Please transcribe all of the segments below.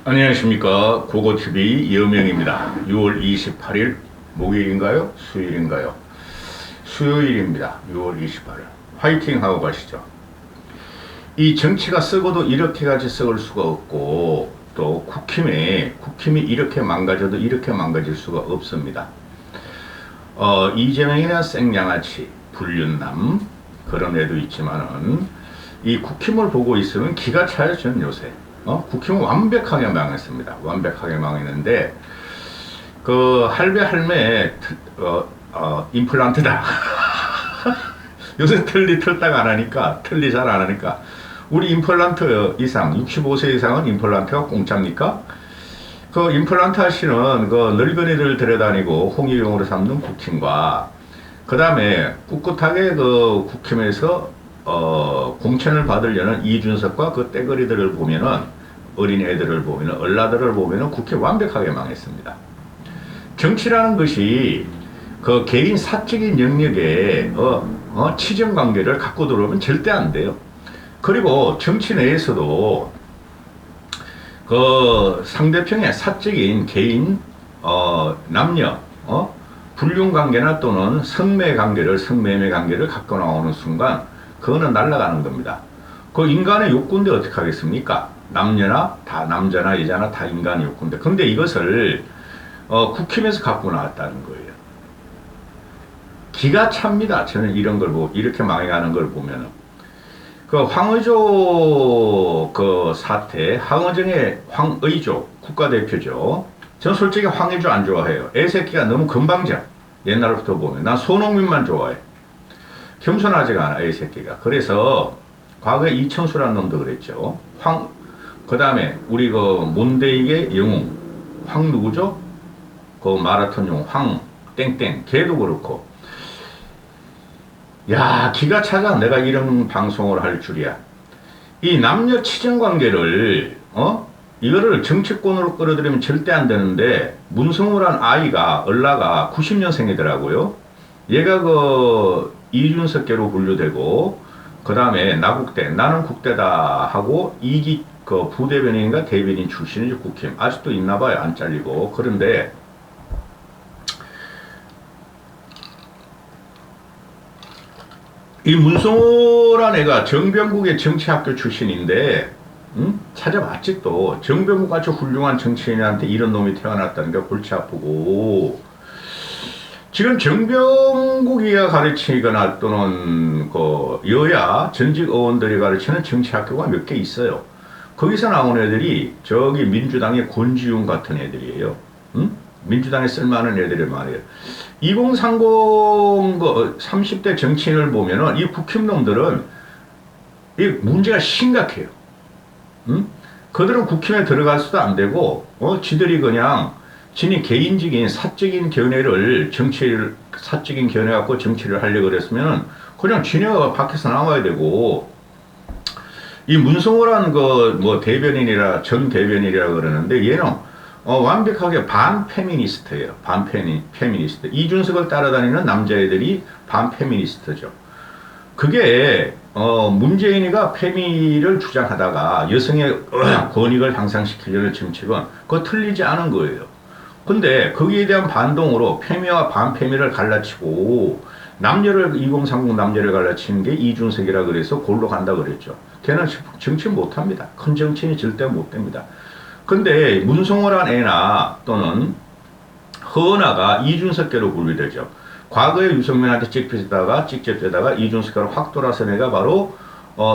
안녕하십니까. 고고TV 여명입니다. 6월 28일 목요일인가요? 수요일인가요? 수요일입니다. 6월 28일. 화이팅 하고 가시죠. 이 정치가 썩어도 이렇게까지 썩을 수가 없고, 또 국힘이 이렇게 망가져도 이렇게 망가질 수가 없습니다. 이재명이나 생양아치, 불륜남 그런 애도 있지만은 이 국힘을 보고 있으면 기가 차요. 저는 요새 국힘은 완벽하게 망했습니다. 완벽하게 망했는데 그 할배 임플란트다. 요새 틀딱 안 하니까 잘 안 하니까 우리 임플란트 이상 65세 이상은 임플란트가 공짜입니까? 그 임플란트 하시는 그 늙은이들 데려다니고 홍위병으로 삼는 국힘과 그 다음에 꿋꿋하게 그 국힘에서 공천을 받으려는 이준석과 그 떼거리들을 보면은 어린 애들을 보면은 얼라들을 보면은 국힘 완벽하게 망했습니다. 정치라는 것이 그 개인 사적인 영역에 치정 관계를 갖고 들어오면 절대 안 돼요. 그리고 정치 내에서도 그 상대편의 사적인 개인 남녀 불륜 관계나 또는 성매매 관계를 갖고 나오는 순간 그거는 날아가는 겁니다. 그 인간의 욕구인데 어떻게 하겠습니까? 남녀나 다 남자나 여자나 다 인간의 욕구인데 근데 이것을 국힘에서 갖고 나왔다는 거예요. 기가 찹니다. 저는 이런 걸 보고 이렇게 망해가는 걸 보면은 그 황의조 그 사태, 황의조 국가대표죠. 전 솔직히 황의조 안 좋아해요. 애새끼가 너무 건방져. 옛날부터 보면 난 손흥민만 좋아해. 겸손하지가 않아 애새끼가. 그래서 과거에 이천수라는 놈도 그랬죠. 그 다음에 우리 그 몬데이의 영웅 황 누구죠? 그 마라톤 영웅 황 땡땡 걔도 그렇고. 야, 기가 차가 내가 이런 방송을 할 줄이야. 이 남녀 치정 관계를 이거를 정치권으로 끌어들이면 절대 안 되는데 문성우란 아이가 얼라가 90년생이더라고요. 얘가 그 이준석계로 분류되고 그 다음에 나는 국대다 하고 이기 그 부대변인인가 대변인 출신이죠. 국힘 아직도 있나봐요. 안 잘리고. 그런데 이 문성호란 애가 정병국의 정치학교 출신인데 찾아봤지 또. 정병국 같이 훌륭한 정치인한테 이런 놈이 태어났다는 게 골치 아프고 지금 정병국이가 가르치거나 또는 그 여야 전직 의원들이 가르치는 정치학교가 몇 개 있어요. 거기서 나온 애들이 저기 민주당의 권지윤 같은 애들이에요. 민주당에 쓸만한 애들이 말이에요. 2030 30대 정치인을 보면은 이 국힘놈들은 이 문제가 심각해요. 그들은 국힘에 들어갈 수도 안 되고 지들이 그냥 진이 개인적인 사적인 견해를 사적인 견해 갖고 정치를 하려고 그랬으면은 그냥 지네가 밖에서 나와야 되고 이 문성호라는 그 대변인이라 전 대변인이라 그러는데 얘는 완벽하게 반페미니스트예요. 반페미니스트. 이준석을 따라다니는 남자애들이 반페미니스트죠. 그게 문재인이가 페미를 주장하다가 여성의 권익을 향상시키려는 정책은 그거 틀리지 않은 거예요. 근데 거기에 대한 반동으로 페미와 반페미를 갈라치고 2030 남녀를 갈라치는 게 이준석이라 그래서 골로 간다 그랬죠. 걔는 정치 못합니다. 큰 정치인이 절대 못됩니다. 근데 문성호란 애나 또는 허은아가 이준석계로 분류되죠. 과거에 유승민한테 직접되다가 이준석계로 확 돌아선 애가 바로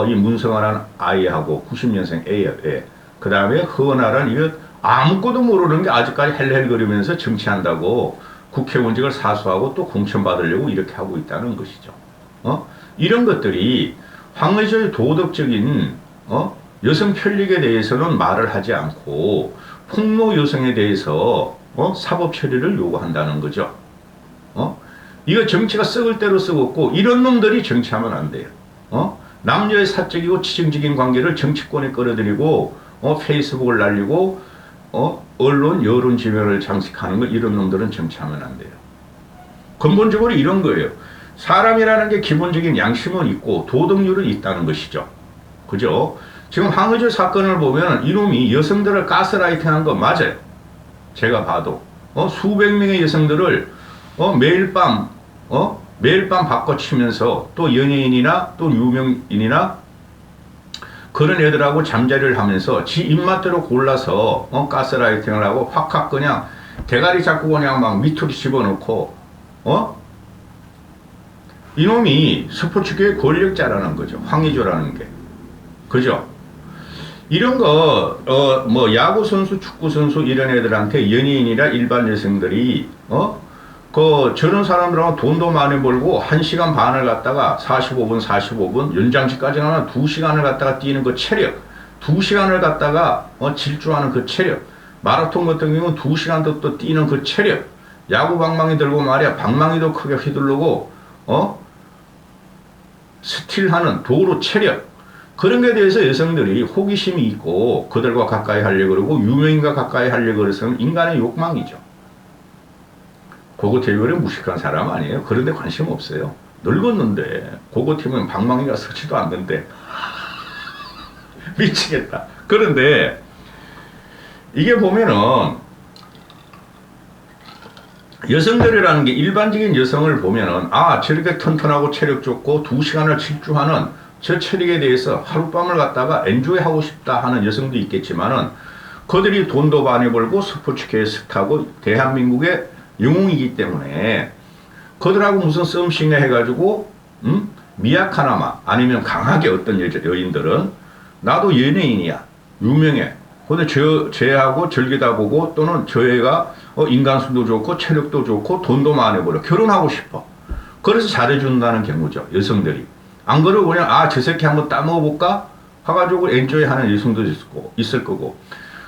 이 문성호라는 아이하고 90년생 애예요. 그 다음에 허은아란 이거 아무것도 모르는 게 아직까지 헬헬거리면서 정치한다고 국회의원직을 사수하고 또 공천 받으려고 이렇게 하고 있다는 것이죠. 이런 것들이 황의조의 도덕적인 여성 편릭에 대해서는 말을 하지 않고 폭로 여성에 대해서 사법 처리를 요구한다는 거죠. 이거 정치가 썩을 대로 썩었고 이런 놈들이 정치하면 안 돼요. 남녀의 사적이고 치정적인 관계를 정치권에 끌어들이고 페이스북을 날리고 언론 여론 지면을 장식하는 거 이런 놈들은 정치하면 안 돼요. 근본적으로 이런 거예요. 사람이라는 게 기본적인 양심은 있고 도덕률은 있다는 것이죠. 그죠? 지금 황의조 사건을 보면 이놈이 여성들을 가스라이팅한 거 맞아요. 제가 봐도 수백 명의 여성들을 매일 밤 바꿔치면서 또 연예인이나 또 유명인이나 그런 애들하고 잠자리를 하면서 지 입맛대로 골라서 가스라이팅을 하고 확확 그냥 대가리 잡고 그냥 막 밑으로 집어넣고 이놈이 스포츠계의 권력자라는 거죠. 황의조라는 게. 그죠? 이런 거, 뭐, 야구선수, 축구선수, 이런 애들한테 연예인이나 일반 여성들이, 저런 사람들하고 돈도 많이 벌고, 1시간 반을 갖다가 45분, 연장시까지 가면 2시간을 갖다가 뛰는 그 체력, 2시간을 갖다가, 질주하는 그 체력, 마라톤 같은 경우는 2시간도 또 뛰는 그 체력, 야구 방망이 들고 말이야, 방망이도 크게 휘두르고, 스틸하는 도로 체력, 그런 것에 대해서 여성들이 호기심이 있고 그들과 가까이 하려고 그러고 유명인과 가까이 하려고 그래서는 인간의 욕망이죠. 고고태비는 무식한 사람 아니에요. 그런데 관심 없어요. 늙었는데 고고태비는 방망이가 서지도 않는데 미치겠다. 그런데 이게 보면은 여성들이라는 게 일반적인 여성을 보면은 저렇게 튼튼하고 체력 좋고 2시간을 질주하는 저 체력에 대해서 하룻밤을 갖다가 엔조이하고 싶다 하는 여성도 있겠지만은 그들이 돈도 많이 벌고 스포츠계의 스타고 대한민국의 영웅이기 때문에 그들하고 무슨 썸씽을 해가지고 미약하나마 아니면 강하게 어떤 여인들은 나도 연예인이야 유명해 근데 쟤하고 즐기다 보고 또는 저 애가 인간성도 좋고 체력도 좋고 돈도 많이 벌어 결혼하고 싶어 그래서 잘해준다는 경우죠 여성들이 안 그러고 그냥 저 새끼 한번 따먹어볼까 해가지고 엔조이 하는 여성도 있을 거고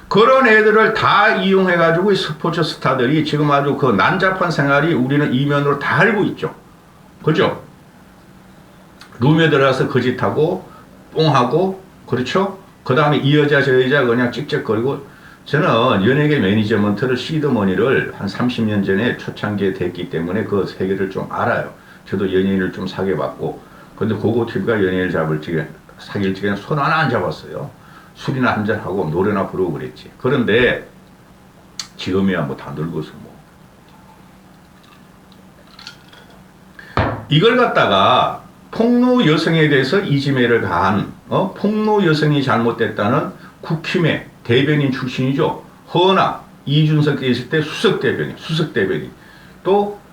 그런 애들을 다 이용해가지고 스포츠 스타들이 지금 아주 그 난잡한 생활이 우리는 이면으로 다 알고 있죠 그죠 룸에 들어가서 거짓하고 뽕하고 그렇죠 그 다음에 이 여자 저 여자 그냥 찍찍거리고 저는 연예계 매니저먼트를 시드머니를 한 30년 전에 초창기에 됐기 때문에 그 세계를 좀 알아요 저도 연예인을 좀 사귀어봤고 근데 고고TV가 연예인을 사귈 적에는 손 하나 안 잡았어요. 술이나 한잔하고 노래나 부르고 그랬지. 그런데 지금이야 뭐 다 늙어서 뭐. 이걸 갖다가 폭로 여성에 대해서 이지매를 가한 폭로 여성이 잘못됐다는 국힘의 대변인 출신이죠. 허나 이준석 있을 때 수석 대변인 또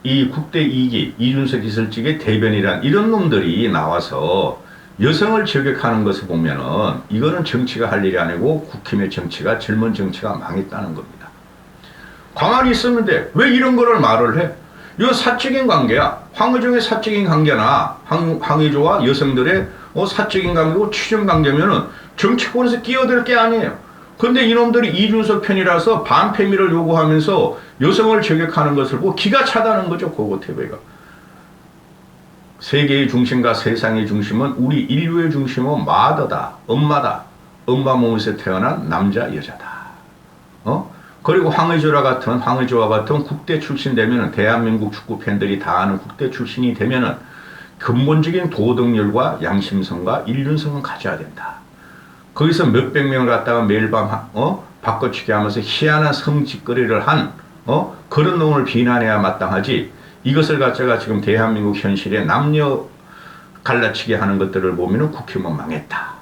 이 국대 2기 이준석 있을 적에 대변이란 이런 놈들이 나와서 여성을 저격하는 것을 보면은 이거는 정치가 할 일이 아니고 국힘의 정치가 젊은 정치가 망했다는 겁니다. 가만히 있었는데 왜 이런 거를 말을 해? 이건 사적인 관계야. 황의조의 사적인 관계나 황의조와 여성들의 사적인 관계고 추정 관계면은 정치권에서 끼어들 게 아니에요. 근데 이놈들이 이준석 편이라서 반패미를 요구하면서 여성을 저격하는 것을 보고 기가 차다는 거죠, 고고TV가. 세계의 중심과 세상의 중심은 우리 인류의 중심은 마더다, 엄마다. 엄마 몸에서 태어난 남자, 여자다. 그리고 황의조와 같은 국대 출신 되면은 대한민국 축구 팬들이 다 아는 국대 출신이 되면은 근본적인 도덕열과 양심성과 인륜성은 가져야 된다. 거기서 몇백 명을 갖다가 매일 밤 바꿔치기 하면서 희한한 성짓거리를 한 그런 놈을 비난해야 마땅하지 이것을 갖다가 지금 대한민국 현실에 남녀 갈라치기 하는 것들을 보면은 국힘은 망했다.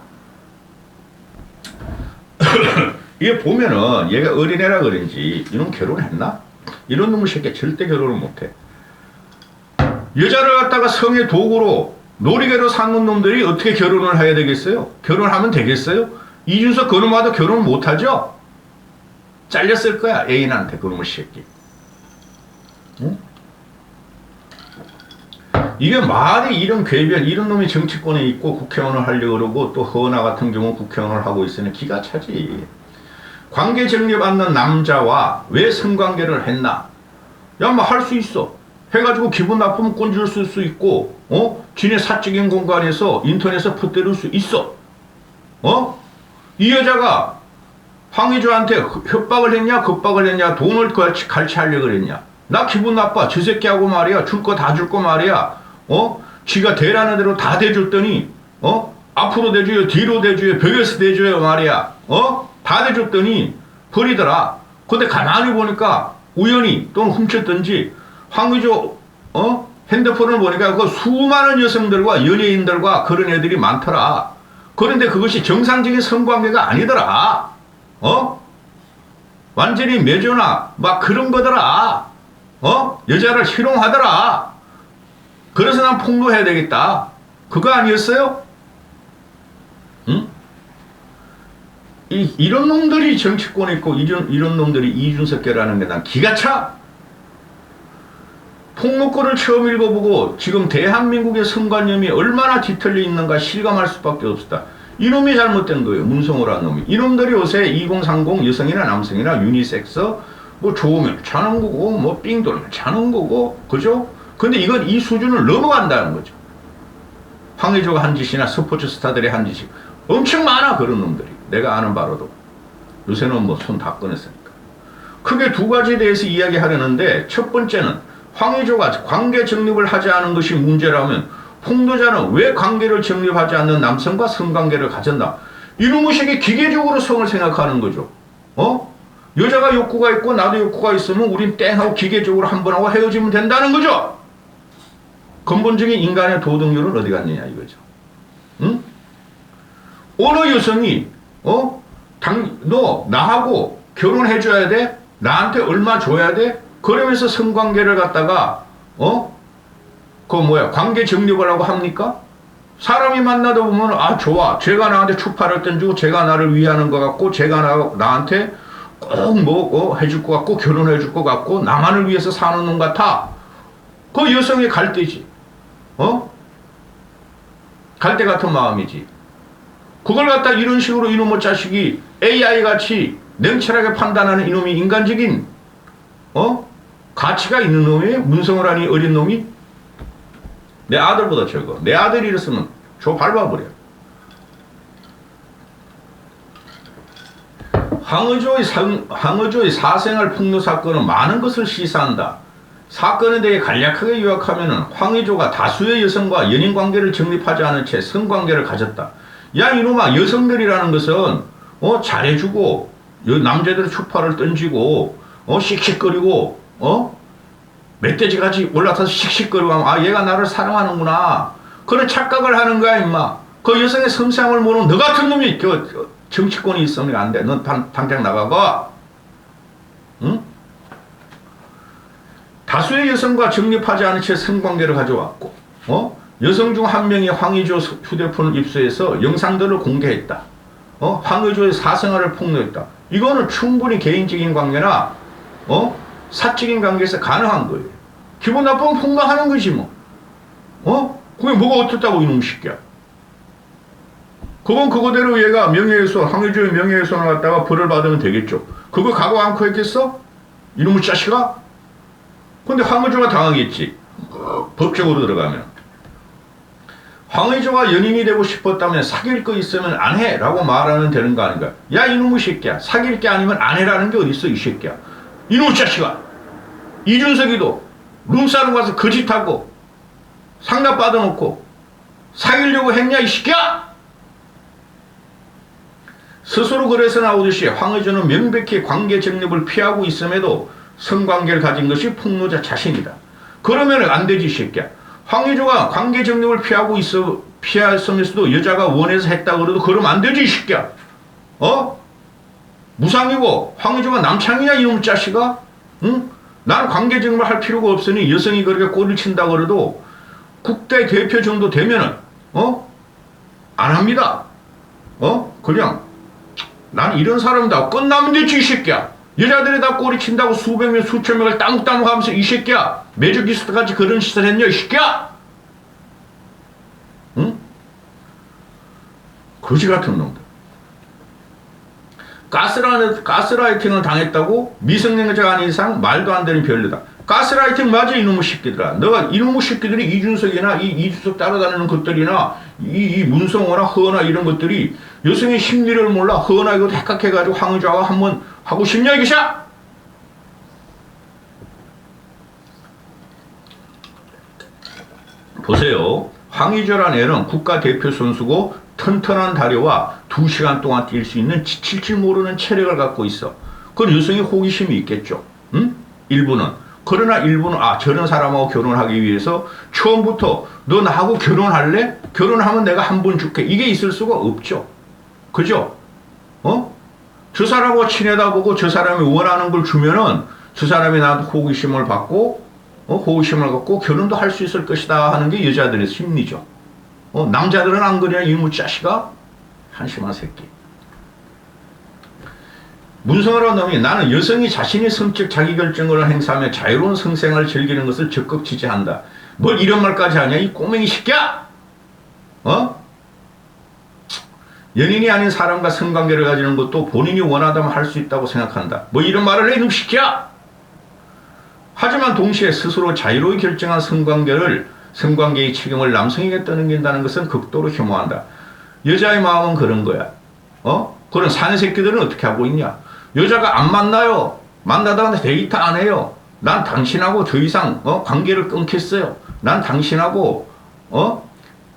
이게 보면은 얘가 어린애라 그런지 이놈 결혼했나? 이런 놈의 새끼 절대 결혼을 못해. 여자를 갖다가 성의 도구로 놀이개로 삼는 놈들이 어떻게 결혼을 해야 되겠어요? 결혼하면 되겠어요? 이준석 그놈하고 결혼 못하죠? 잘렸을 거야 애인한테 그놈의 새끼. 응? 이게 말이 이런 궤변 이런 놈이 정치권에 있고 국회의원을 하려고 그러고 또 허은하 같은 경우 국회의원을 하고 있으니 기가 차지. 관계 정립 않는 남자와 왜 성관계를 했나? 야 뭐 할 수 있어. 해가지고 기분 나쁘면 꼰줄 쓸 수 있고 지네 사적인 공간에서 인터넷에 퍼뜨릴 수 있어. 이 여자가 황의조한테 협박을 했냐 겁박을 했냐 돈을 갈취하려고 그랬냐 나 기분 나빠 저 새끼하고 말이야 줄 거 다 줄 거 말이야 지가 대라는 대로 다 대줬더니 앞으로 대줘요, 뒤로 대줘요, 벽에서 대줘요 말이야. 다 대줬더니 버리더라. 근데 가만히 보니까 우연히 또는 훔쳤든지 황의조 핸드폰을 보니까 그 수많은 여성들과 연예인들과 그런 애들이 많더라. 그런데 그것이 정상적인 성관계가 아니더라. 완전히 매조나 막 그런 거더라. 여자를 희롱하더라. 그래서 난 폭로해야 되겠다. 그거 아니었어요? 응? 이런 놈들이 정치권에 있고 이런 놈들이 이준석계라는 게 난 기가 차. 폭로권을 처음 읽어보고 지금 대한민국의 성관념이 얼마나 뒤틀려 있는가 실감할 수밖에 없었다. 이놈이 잘못된 거예요. 문성호라는 놈이. 이놈들이 요새 2030 여성이나 남성이나 유니섹스 뭐 좋으면 차는 거고 뭐 삥 돌면 차는 거고 그죠? 근데 이건 이 수준을 넘어간다는 거죠. 황의조가 한 짓이나 스포츠 스타들이 한 짓이 엄청 많아. 그런 놈들이. 내가 아는 바로도. 요새는 뭐 손 다 꺼냈으니까. 크게 두 가지에 대해서 이야기하려는데 첫 번째는 황의조가 관계 정립을 하지 않은 것이 문제라면 폭로자는 왜 관계를 정립하지 않는 남성과 성관계를 가졌나? 이놈의 새끼 기계적으로 성을 생각하는 거죠. 여자가 욕구가 있고 나도 욕구가 있으면 우린 땡하고 기계적으로 한 번 하고 헤어지면 된다는 거죠. 근본적인 인간의 도덕률은 어디 갔느냐 이거죠. 응? 어느 여성이 너 나하고 결혼해줘야 돼? 나한테 얼마 줘야 돼? 그러면서 성관계를 갖다가 관계 정립을 하고 합니까? 사람이 만나다 보면 아 좋아, 제가 나한테 추파를 던지고 제가 나를 위하는 것 같고 제가 나한테 꼭 뭐 해줄 것 같고 결혼해줄 것 같고 나만을 위해서 사는 놈 같아. 그 여성의 갈대지. 갈대 같은 마음이지. 그걸 갖다 이런 식으로 이놈의 자식이 AI같이 냉철하게 판단하는 이놈이 인간적인 가치가 있는 놈이에요? 문성호라니 어린 놈이? 내 아들보다 적어. 내 아들이 이랬으면 저 밟아버려. 황의조의 사생활 폭로 사건은 많은 것을 시사한다. 사건에 대해 간략하게 요약하면 황의조가 다수의 여성과 연인관계를 정립하지 않은 채 성관계를 가졌다. 야 이놈아, 여성들이라는 것은 잘해주고 남자들의 추파를 던지고 씩씩거리고 멧돼지같이 올라타서 씩씩거리고 하면 아 얘가 나를 사랑하는구나 그런 착각을 하는 거야 임마. 그 여성의 섬세함을 모르는 너 같은 놈이 정치권이 있으면 안 돼. 넌 당장 나가고. 응? 다수의 여성과 정립하지 않은 채 성관계를 가져왔고 여성 중 한 명이 황의조 휴대폰을 입수해서 영상들을 공개했다. 황의조의 사생활을 폭로했다. 이거는 충분히 개인적인 관계나 사적인 관계에서 가능한 거예요. 기분 나쁘면 폭로하는 거지 뭐. 그게 뭐가 어떻다고 이놈 새끼야. 그건 그거대로 얘가 명예훼손, 황의조의 명예훼손을 갖다가 벌을 받으면 되겠죠. 그거 각오 않고 했겠어? 이놈의 자식아? 근데 황의조가 당하겠지. 법적으로 들어가면. 황의조가 연인이 되고 싶었다면 사귈 거 있으면 안 해 라고 말하면 되는 거 아닌가. 야 이놈의 새끼야. 사귈 게 아니면 안 해라는 게 어딨어 이 새끼야. 이놈의 자식아. 이준석이도 룸사롱 가서 거짓하고 상납 받아놓고 사귀려고 했냐 이 새끼야. 스스로 글에서 나오듯이 황의조는 명백히 관계 정립을 피하고 있음에도 성관계를 가진 것이 폭로자 자신이다. 그러면 안 되지 이 새끼야. 황의조가 관계 정립을 피했으면서도 여자가 원해서 했다 그래도 그러면 안 되지 이 새끼야. 무상이고 황의조가 남창이냐 이놈 자식아? 응? 나는 관계 정립을 할 필요가 없으니 여성이 그렇게 꼬리를 친다 그래도 국대 대표 정도 되면은 안 합니다. 그냥 난 이런 사람이다. 끝나면 되지 이 새끼야. 여자들이 다 꼬리 친다고 수백 명 수천 명을 따묵따묵 하면서 이 새끼야. 매주기스트같이 그런 짓을 했냐 이 새끼야. 응? 거지 같은 놈들. 가스라이팅을 당했다고 미성년자가 아닌 이상 말도 안 되는 별로다. 가스라이팅 맞아 이놈의 새끼들아. 너가 이놈의 새끼들이 이준석이나 이준석 따라다니는 것들이나 이 문성호나 허나 이런 것들이 여성의 심리를 몰라. 허나 이거 헷갈해가지고 황의조하고 한번 하고 싶냐 이것이야. 보세요. 황의조란 애는 국가대표 선수고 튼튼한 다리와 2시간 동안 뛸 수 있는 지칠 줄 모르는 체력을 갖고 있어. 그건 여성의 호기심이 있겠죠. 응? 일부는. 그러나 일부는 저런 사람하고 결혼하기 위해서 처음부터 너 나하고 결혼할래? 결혼하면 내가 한 번 줄게. 이게 있을 수가 없죠. 그죠? 저 사람하고 친해다 보고 저 사람이 원하는 걸 주면은 저 사람이 나한테 호기심을 받고 호기심을 갖고 결혼도 할 수 있을 것이다 하는 게 여자들의 심리죠. 남자들은 안 그래. 이놈의 자식아? 한심한 새끼. 문성어라는 놈이 나는 여성이 자신의 성적 자기결정을 행사하며 자유로운 성생활을 즐기는 것을 적극 지지한다. 뭘 이런 말까지 하냐 이 꼬맹이 새끼야. 연인이 아닌 사람과 성관계를 가지는 것도 본인이 원하다면 할 수 있다고 생각한다. 뭐 이런 말을 해 이놈 새끼야. 하지만 동시에 스스로 자유로이 결정한 성관계의 책임을 남성에게 떠넘긴다는 것은 극도로 혐오한다. 여자의 마음은 그런 거야. 그런 사내 새끼들은 어떻게 하고 있냐. 여자가 안 만나요. 만나다가 데이트 안 해요. 난 당신하고 더 이상 관계를 끊겠어요. 난 당신하고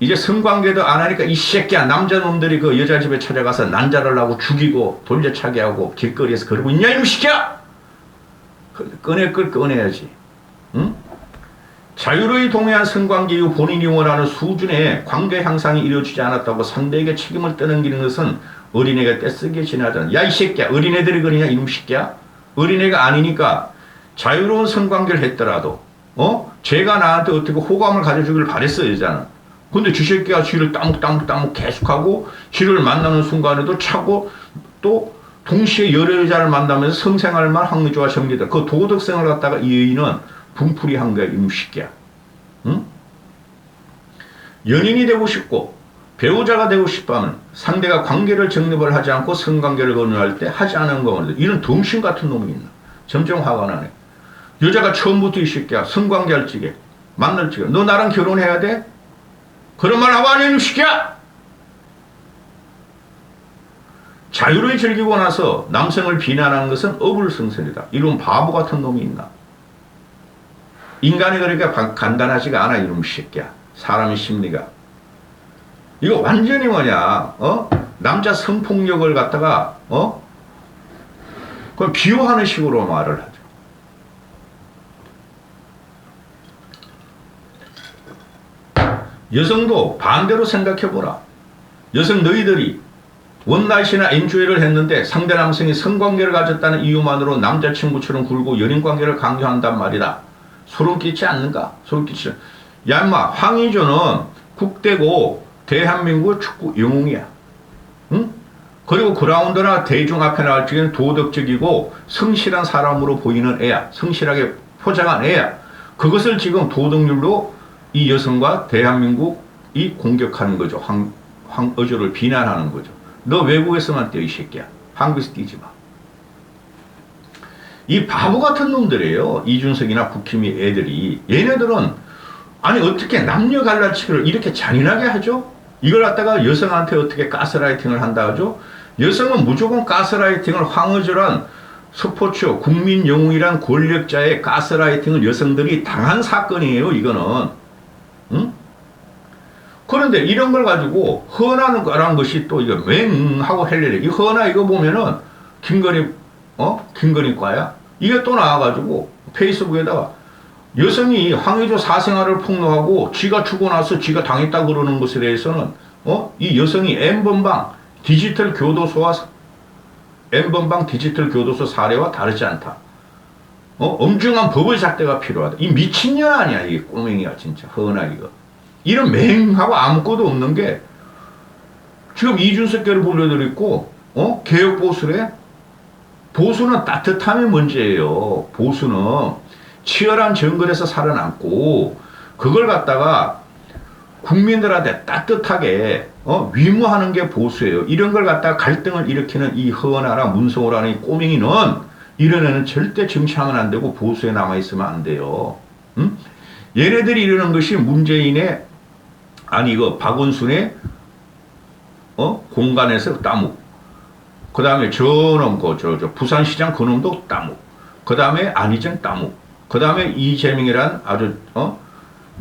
이제 성관계도 안 하니까 이 새끼야. 남자놈들이 그 여자 집에 찾아가서 난자를 하고 죽이고 돌려차게 하고 길거리에서 그러고 있냐 이놈 새끼야. 꺼낼 걸 꺼내야지. 응? 자유로이 동의한 성관계 이후 본인이 원하는 수준의 관계 향상이 이루어지지 않았다고 상대에게 책임을 떠넘기는 것은 어린애가 떼쓰기에 지나잖아. 야 이 새끼야. 어린애들이 그러냐 이놈 새끼야. 어린애가 아니니까 자유로운 성관계를 했더라도 쟤가 나한테 어떻게 호감을 가져주길 바랬어 여자는. 근데 저 새끼가 쥐를 따묵 계속하고 쥐를 만나는 순간에도 차고 또 동시에 여러 여자를 만나면서 성생활만 확리조와 정리다. 그 도덕성을 갖다가 이 여인은 분풀이한 거야 이놈 새끼야. 응? 연인이 되고 싶고 배우자가 되고 싶다면 상대가 관계를 정립을 하지 않고 성관계를 권유할 때 하지 않은 거거든. 이런 덩신 같은 놈이 있나. 점점 화가 나네. 여자가 처음부터 이 새끼야 성관계 할 적에 만날 적에 너 나랑 결혼해야 돼? 그런 말 하고 하냐 이 새끼야. 자유로이 즐기고 나서 남성을 비난하는 것은 어불성설이다. 이런 바보 같은 놈이 있나. 인간이 그러니까 간단하지가 않아 이놈 새끼야. 사람의 심리가. 이거 완전히 뭐냐, 남자 성폭력을 갖다가, 그걸 비호하는 식으로 말을 하죠. 여성도 반대로 생각해보라. 여성 너희들이 원나잇이나 엔조이를 했는데 상대 남성이 성관계를 가졌다는 이유만으로 남자친구처럼 굴고 연인관계를 강요한단 말이다. 소름 끼치 않는가? 소름 끼치. 야 인마 황의조는 국대고 대한민국 축구 영웅이야. 응? 그리고 그라운드나 대중 앞에 나갈 적에는 도덕적이고 성실한 사람으로 보이는 애야. 성실하게 포장한 애야. 그것을 지금 도덕률로 이 여성과 대한민국이 공격하는 거죠. 황의조를 비난하는 거죠. 너 외국에서만 뛰어 이 새끼야. 한국에서 뛰지 마. 이 바보 같은 놈들이에요. 이준석이나 국힘이 애들이. 얘네들은 아니 어떻게 남녀 갈라치기를 이렇게 잔인하게 하죠? 이걸 갖다가 여성한테 어떻게 가스라이팅을 한다 하죠? 여성은 무조건 가스라이팅을 황의조란 스포츠 국민 영웅이란 권력자의 가스라이팅을 여성들이 당한 사건이에요. 이거는. 응? 그런데 이런 걸 가지고 헌화는 거란 것이 또 이거 맹하고 헬레레. 이 헌화 이거 보면은 김건희과야. 이게 또 나와가지고 페이스북에다가 여성이 황의조 사생활을 폭로하고 지가 죽고 나서 지가 당했다 그러는 것에 대해서는 이 여성이 N번방 디지털 교도소 사례와 다르지 않다. 엄중한 법의 잣대가 필요하다. 이 미친년 아니야 이게 꼬맹이야 진짜 헌화 이거. 이런 맹하고 아무것도 없는 게 지금 이준석계를 불러들였고 개혁 보수래. 보수는 따뜻함이 문제예요. 보수는 치열한 정글에서 살아남고 그걸 갖다가 국민들한테 따뜻하게 위무하는 게 보수예요. 이런 걸 갖다가 갈등을 일으키는 이 허은하나 문성호라는 이 꼬맹이는 이런 애는 절대 정치하면 안 되고 보수에 남아있으면 안 돼요. 응? 얘네들이 이러는 것이 문재인의 박원순의 공간에서 따묵. 그 다음에 저놈 부산시장 그놈도 따묵. 그 다음에 안희정 따묵. 그 다음에 이재명이란 아주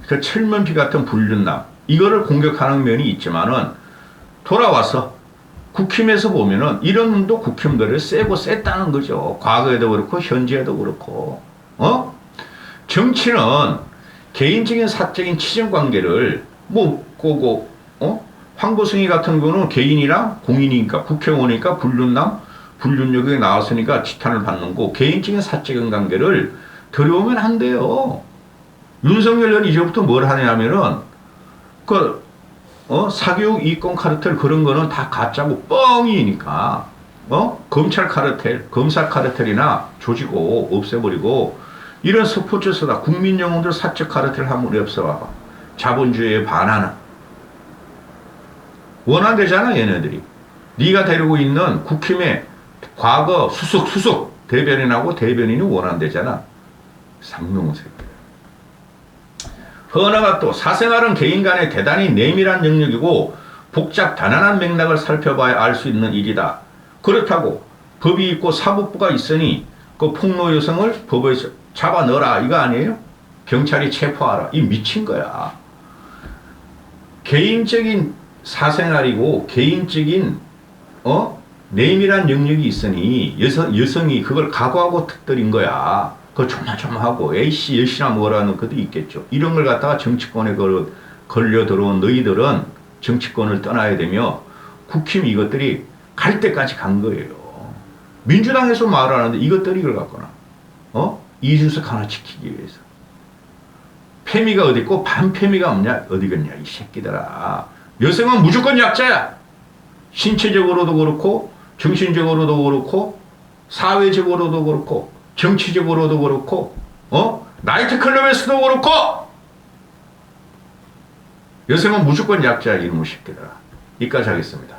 그 철면피 같은 불륜남. 이거를 공격하는 면이 있지만은 돌아와서 국힘에서 보면은 이런 놈도 국힘들을 세고 셌다는 거죠. 과거에도 그렇고 현재에도 그렇고. 정치는 개인적인 사적인 치정 관계를 뭐 꼬고 황보승이 같은 경우는 개인이랑 공인이니까 국회의원이니까 불륜역에 나왔으니까 지탄을 받는 거 개인적인 사적인 관계를 들여오면 안 돼요. 윤석열 의원이 이제부터 뭘 하냐면은 사교육 이권 카르텔 그런 거는 다 가짜고 뻥이니까 검찰 카르텔, 검사 카르텔이나 조지고 없애버리고 이런 스포츠에서다 국민 영웅들 사적 카르텔 한번 없애봐봐. 자본주의에 반하는 원한대잖아 얘네들이. 네가 데리고 있는 국힘의 과거 수석 대변인하고 대변인이 원한대잖아. 상놈의 새끼. 헌화가 또 사생활은 개인 간의 대단히 내밀한 영역이고 복잡 단안한 맥락을 살펴봐야 알 수 있는 일이다. 그렇다고 법이 있고 사법부가 있으니 그 폭로 여성을 법에서 잡아 넣어라 이거 아니에요? 경찰이 체포하라. 이 미친 거야. 개인적인 사생활이고 개인적인 내밀한 영역이 있으니 여성이 그걸 각오하고 특들인 거야. 그거 조마조마하고 에이씨 여시나 뭐라는 것도 있겠죠. 이런 걸 갖다가 정치권에 걸려 들어온 너희들은 정치권을 떠나야 되며 국힘 이것들이 갈 때까지 간 거예요. 민주당에서 말하는데 이것들이 이걸 갖거나 이준석 하나 지키기 위해서. 패미가 어디 있고 반패미가 없냐? 어디겠냐 이 새끼들아. 여성은 무조건 약자야. 신체적으로도 그렇고 정신적으로도 그렇고 사회적으로도 그렇고 정치적으로도 그렇고 나이트클럽에서도 그렇고 여성은 무조건 약자야 이놈의 새끼들아. 여기까지 하겠습니다.